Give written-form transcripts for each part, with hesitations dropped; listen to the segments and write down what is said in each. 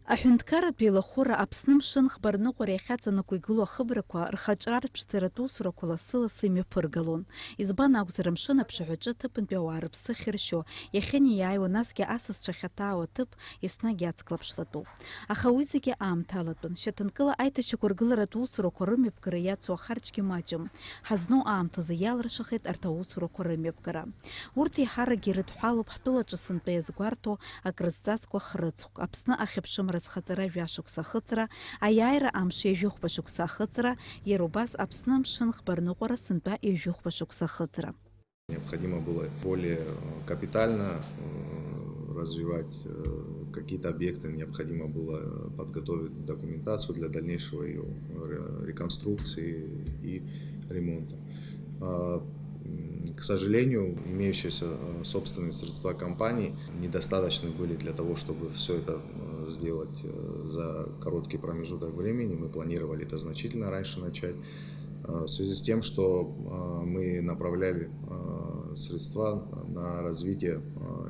Аҳәынҭқарратә еилахәыра Аԥсны мшын хбарныҟәара иахьаҵанакуа игылоу ахыбрақәа рхаҿратә ԥшӡаратә усурақәа лассы-лассы имҩаԥыргалон. Избан акәзар, амшын аԥшаҳәаҿы аҭыԥантәи ауаа рыԥсы ахьыршьо, иахьынеиааиуа, насгьы асасцәа ахьаҭаау аҭыԥ еснагь иацклаԥшлатәуп. Аха уи зегьы аамҭалатәын. Шьаҭанкыла аиҭашьақәа ргыларатә усурақәа рымҩаԥгара иацу ахарџьгьы маҷым. Ҳазну аамҭазы иалрашахеит арҭ аусурақәа рымҩаԥгара. Урҭ еиҳаракгьы ирыдҳәалоуп ҳтәылаҿы иазгәарҭо акрызҵазкуа хрыцқәк, Аԥсны ахьыԥшымра зхаҵара жәашықәса ахыҵра, аиааира амш ҩажәихәба шықәса ахыҵра, иара убас Аԥсны мшын хбарныҟәара сынтәа ҩажәихәба шықәса ахыҵра. Необходимо было более капитально развивать какие-то объекты, необходимо было подготовить документацию для дальнейшего ее реконструкции и ремонта. К сожалению, имеющиеся собственные средства компаний недостаточны были для того, чтобы все это сделать за короткий промежуток времени. Мы планировали это значительно раньше начать. В связи с тем, что мы направляли средства на развитие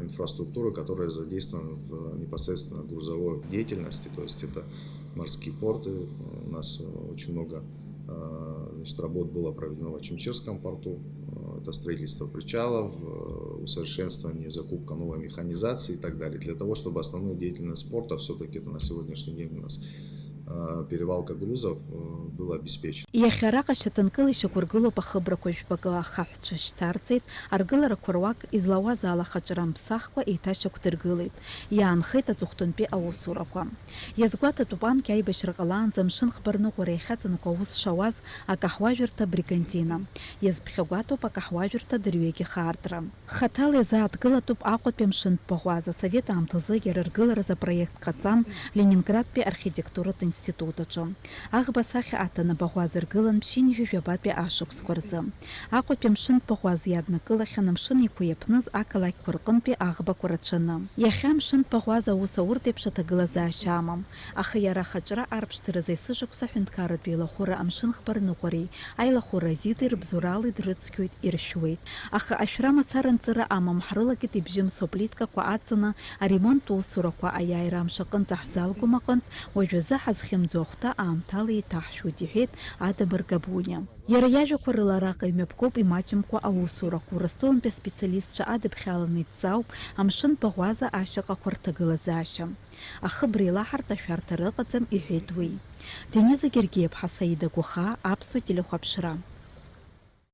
инфраструктуры, которая задействована в непосредственно грузовой деятельности, то есть это морские порты. У нас очень много работ было проведено в Очимчирском порту. Это строительство причалов, усовершенствование, закупка новой механизации и так далее. Для того, чтобы основную деятельность порта, все-таки это на сегодняшний день у нас перевалка грузов, было обеспечено. Иахьараҟа Шьаҭанкыла ишьақәыргылоуп ахыбрақәа жәпакы ахаҳәцәа шьҭарҵеит, аргыларақәа руак излауаз ала хаҿра мԥсахкәа еиҭашьақәдыргылеит. Иаанхеит аҵыхәтәантәи аусурақәа. Иазгәаҭатәуп анкьа аибашьра ҟалаанӡа амшын хбарныҟәара иахьаҵанакуа аус шауаз акаҳуажәырҭа Бригантина. Иазԥхьагәаҭоуп акаҳуажәырҭа дырҩегьых аартра. Хаҭала иазааҭгылатәуп Аҟәатәи амшынтә ԥаӷәаза. Асовет аамҭазы иара ргыларазы апроект ҟаҵан Ленинградтәи архитектуратә институт аҿы. Аӷба асахьа аҭаны абаӷәаза ргылан ԥшьынҩажәи жәабатәи ашықәсқәа рзы. Аҟәатәи амшынтә ԥаӷәаза иаднакылахьан амшын еиқәа иаԥныз ақалақьқәа рҟынтәи аӷбақәа рацәаны. Иахьа амшынтә ԥаӷәаза аус аурҭ еиԥш аҭагылазаашьа амам. Аха иара ахаҿра арԥшӡаразы есышықәса аҳәынҭқарратә еилахәыра амшын хбарныҟәареи аилахәыра азиҭи рыбзоурали дрыцқьоит, иршәуеит. Аха ашәра мацара нҵыра амам, ҳрылагеит ибжьымсо аплиткақәа аҵаны аремонт усурақәа аиааира амш аҟынӡа ҳзалгом аҟынтә уажәазы ҳазхьымӡо ахәҭа аамҭала еиҭаҳшәоит, иҳәеит Адамыр Габуниа. Иара иажәақәа рыла араҟа имҩаԥгоуп имаҷымкәа аусурақәа. Урыстәылантәи аспециалистцәа адыԥхьаланы иҵӡаауп амшын ԥаӷәаза ашьаҟақәа рҭагылазаашьа. Ахыбра еилаҳарҭа ашәарҭа рыҟаӡам, иҳәеит уи. Денис Гергиев, Ҳасаида Гәахаа, Аԥсуа телехәаԥшра.